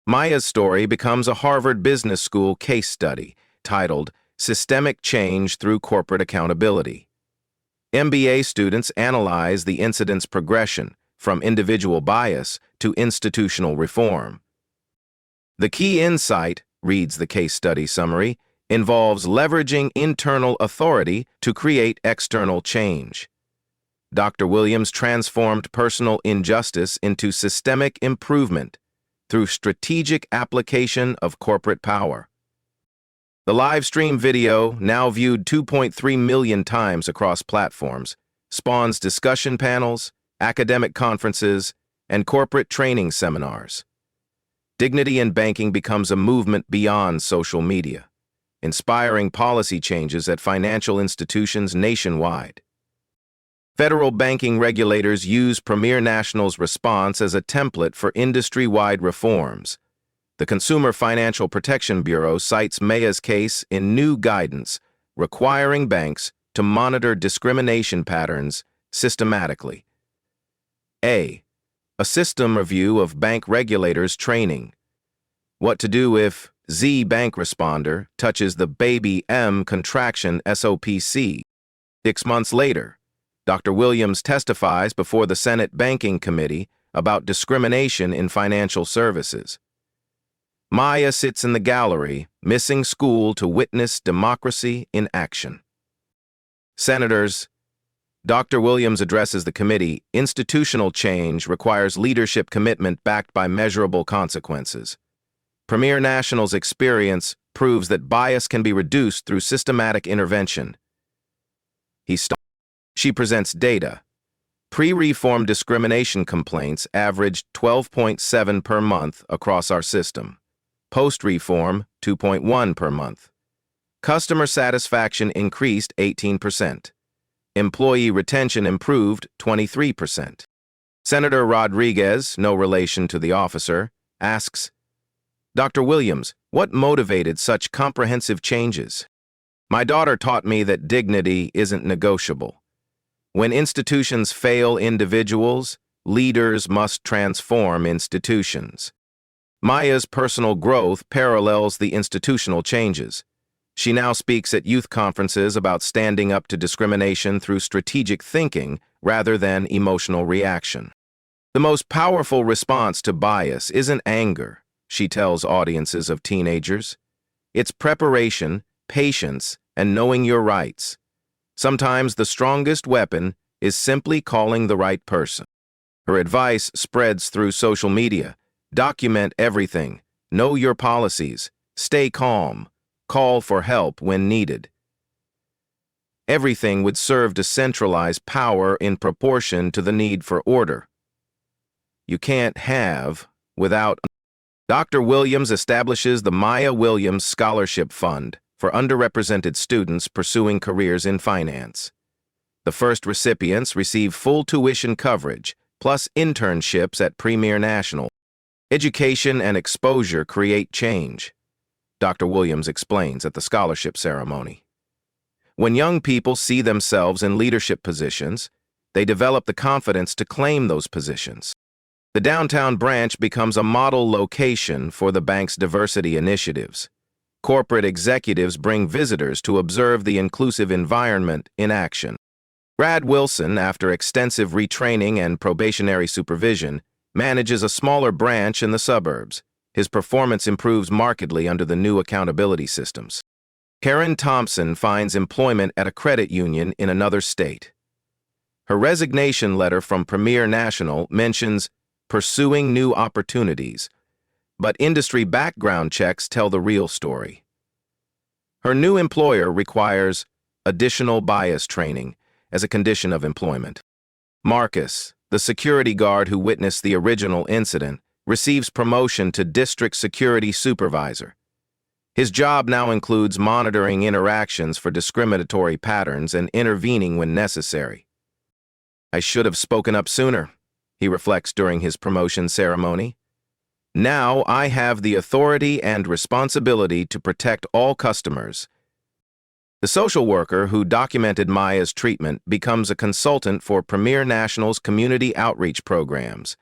Maya's story becomes a Harvard Business School case study titled "Systemic Change Through Corporate Accountability." MBA students analyze the incident's progression from individual bias to institutional reform. The key insight, reads the case study summary, involves leveraging internal authority to create external change. Dr. Williams transformed personal injustice into systemic improvement through strategic application of corporate power. The live stream video, now viewed 2.3 million times across platforms, spawns discussion panels, academic conferences, and corporate training seminars. Dignity in banking becomes a movement beyond social media, inspiring policy changes at financial institutions nationwide. Federal banking regulators use Premier National's response as a template for industry-wide reforms. The Consumer Financial Protection Bureau cites Maya's case in new guidance requiring banks to monitor discrimination patterns systematically. A system review of bank regulators' training. What to do if Z bank responder touches the baby M contraction SOPC. 6 months later, Dr. Williams testifies before the Senate Banking Committee about discrimination in financial services. Maya sits in the gallery, missing school to witness democracy in action. Senators, Dr. Williams addresses the committee. Institutional change requires leadership commitment backed by measurable consequences. Premier National's experience proves that bias can be reduced through systematic intervention. She presents data. Pre-reform discrimination complaints averaged 12.7 per month across our system. Post-reform, 2.1 per month. Customer satisfaction increased 18%. Employee retention improved 23%. Senator Rodriguez, no relation to the officer, asks, Dr. Williams, what motivated such comprehensive changes? My daughter taught me that dignity isn't negotiable. When institutions fail individuals, leaders must transform institutions. Maya's personal growth parallels the institutional changes. She now speaks at youth conferences about standing up to discrimination through strategic thinking rather than emotional reaction. The most powerful response to bias isn't anger, she tells audiences of teenagers. It's preparation, patience, and knowing your rights. Sometimes the strongest weapon is simply calling the right person. Her advice spreads through social media. Document everything. Know your policies. Stay calm. Call for help when needed. Everything would serve to centralize power in proportion to the need for order. You can't have without. Dr. Williams establishes the Maya Williams Scholarship Fund for underrepresented students pursuing careers in finance. The first recipients receive full tuition coverage, plus internships at Premier National. Education and exposure create change, Dr. Williams explains at the scholarship ceremony. When young people see themselves in leadership positions, they develop the confidence to claim those positions. The downtown branch becomes a model location for the bank's diversity initiatives. Corporate executives bring visitors to observe the inclusive environment in action. Brad Wilson, after extensive retraining and probationary supervision, manages a smaller branch in the suburbs. His performance improves markedly under the new accountability systems. Karen Thompson finds employment at a credit union in another state. Her resignation letter from Premier National mentions pursuing new opportunities, but industry background checks tell the real story. Her new employer requires additional bias training as a condition of employment. Marcus, the security guard who witnessed the original incident, receives promotion to district security supervisor. His job now includes monitoring interactions for discriminatory patterns and intervening when necessary. I should have spoken up sooner, he reflects during his promotion ceremony. Now I have the authority and responsibility to protect all customers. The social worker who documented Maya's treatment becomes a consultant for Premier National's community outreach programs.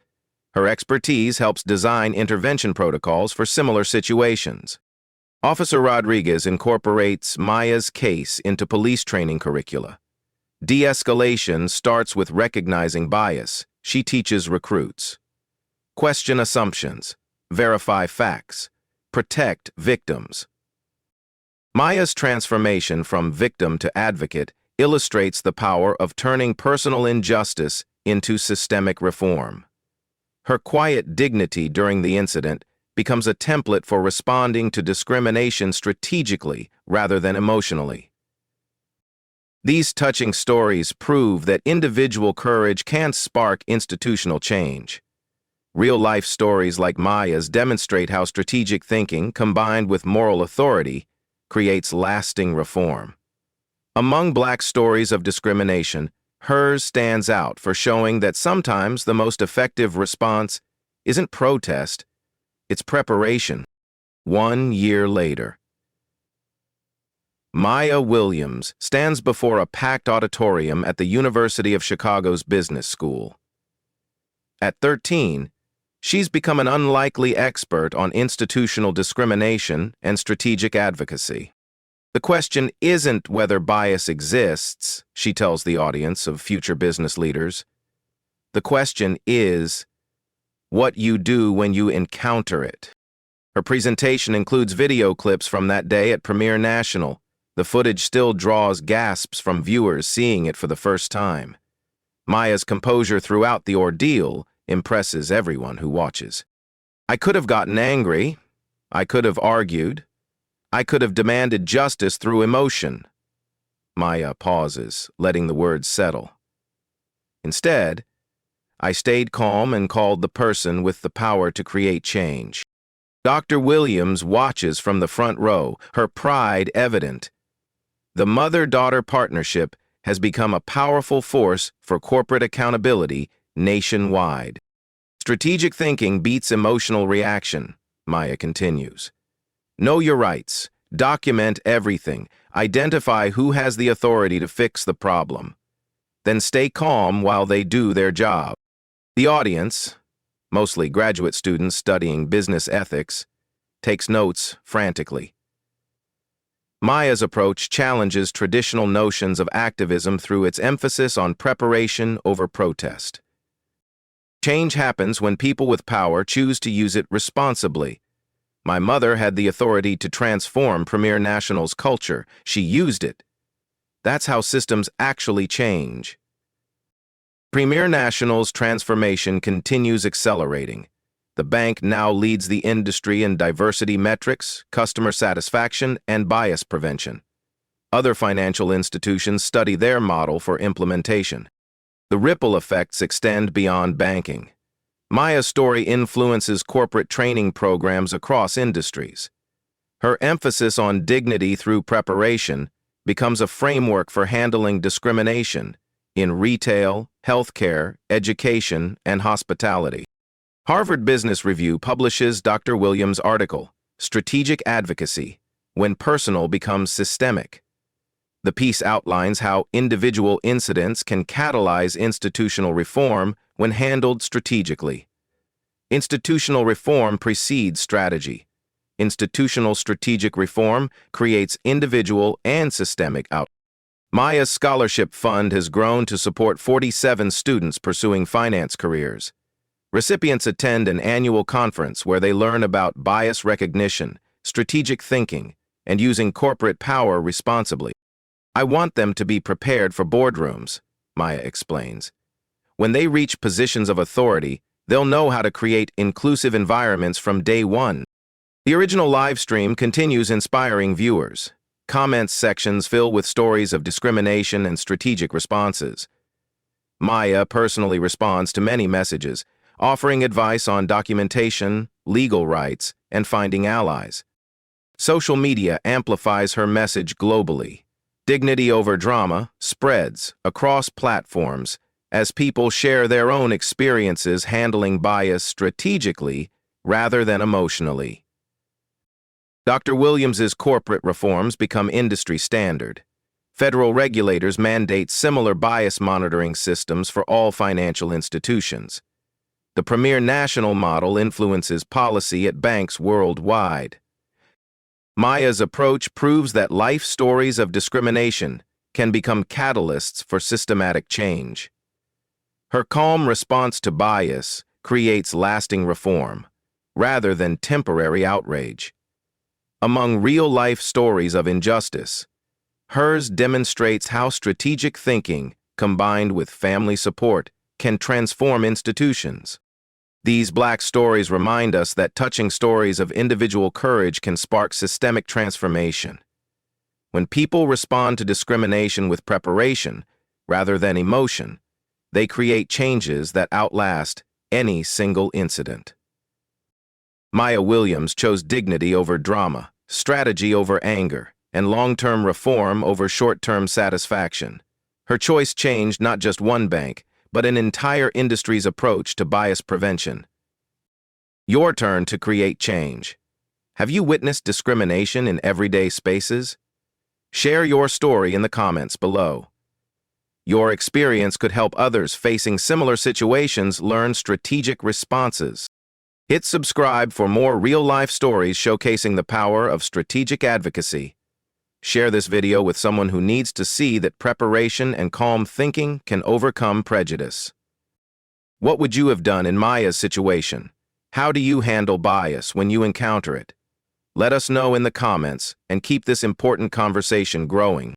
Her expertise helps design intervention protocols for similar situations. Officer Rodriguez incorporates Maya's case into police training curricula. De-escalation starts with recognizing bias. She teaches recruits. Question assumptions. Verify facts. Protect victims. Maya's transformation from victim to advocate illustrates the power of turning personal injustice into systemic reform. Her quiet dignity during the incident becomes a template for responding to discrimination strategically rather than emotionally. These touching stories prove that individual courage can spark institutional change. Real-life stories like Maya's demonstrate how strategic thinking, combined with moral authority, creates lasting reform. Among Black stories of discrimination, hers stands out for showing that sometimes the most effective response isn't protest, it's preparation. 1 year later, Maya Williams stands before a packed auditorium at the University of Chicago's Business School. At 13, she's become an unlikely expert on institutional discrimination and strategic advocacy. The question isn't whether bias exists, she tells the audience of future business leaders. The question is what you do when you encounter it. Her presentation includes video clips from that day at Premier National. The footage still draws gasps from viewers seeing it for the first time. Maya's composure throughout the ordeal impresses everyone who watches. I could have gotten angry. I could have argued. I could have demanded justice through emotion. Maya pauses, letting the words settle. Instead, I stayed calm and called the person with the power to create change. Dr. Williams watches from the front row, her pride evident. The mother-daughter partnership has become a powerful force for corporate accountability nationwide. Strategic thinking beats emotional reaction, Maya continues. Know your rights, document everything, identify who has the authority to fix the problem. Then stay calm while they do their job. The audience, mostly graduate students studying business ethics, takes notes frantically. Maya's approach challenges traditional notions of activism through its emphasis on preparation over protest. Change happens when people with power choose to use it responsibly. My mother had the authority to transform Premier National's culture. She used it. That's how systems actually change. Premier National's transformation continues accelerating. The bank now leads the industry in diversity metrics, customer satisfaction, and bias prevention. Other financial institutions study their model for implementation. The ripple effects extend beyond banking. Maya's story influences corporate training programs across industries. Her emphasis on dignity through preparation becomes a framework for handling discrimination in retail, healthcare, education, and hospitality. Harvard Business Review publishes Dr. Williams' article, Strategic Advocacy, When Personal Becomes Systemic. The piece outlines how individual incidents can catalyze institutional reform when handled strategically. Institutional reform precedes strategy. Institutional strategic reform creates individual and systemic outcomes. Maya's scholarship fund has grown to support 47 students pursuing finance careers. Recipients attend an annual conference where they learn about bias recognition, strategic thinking, and using corporate power responsibly. I want them to be prepared for boardrooms, Maya explains. When they reach positions of authority, they'll know how to create inclusive environments from day one. The original live stream continues inspiring viewers. Comments sections fill with stories of discrimination and strategic responses. Maya personally responds to many messages, offering advice on documentation, legal rights, and finding allies. Social media amplifies her message globally. Dignity over drama spreads across platforms as people share their own experiences handling bias strategically rather than emotionally. Dr. Williams's corporate reforms become industry standard. Federal regulators mandate similar bias monitoring systems for all financial institutions. The Premier National model influences policy at banks worldwide. Maya's approach proves that life stories of discrimination can become catalysts for systematic change. Her calm response to bias creates lasting reform, rather than temporary outrage. Among real-life stories of injustice, hers demonstrates how strategic thinking, combined with family support, can transform institutions. These Black stories remind us that touching stories of individual courage can spark systemic transformation. When people respond to discrimination with preparation, rather than emotion, they create changes that outlast any single incident. Maya Williams chose dignity over drama, strategy over anger, and long-term reform over short-term satisfaction. Her choice changed not just one bank, but an entire industry's approach to bias prevention. Your turn to create change. Have you witnessed discrimination in everyday spaces? Share your story in the comments below. Your experience could help others facing similar situations learn strategic responses. Hit subscribe for more real-life stories showcasing the power of strategic advocacy. Share this video with someone who needs to see that preparation and calm thinking can overcome prejudice. What would you have done in Maya's situation? How do you handle bias when you encounter it? Let us know in the comments and keep this important conversation growing.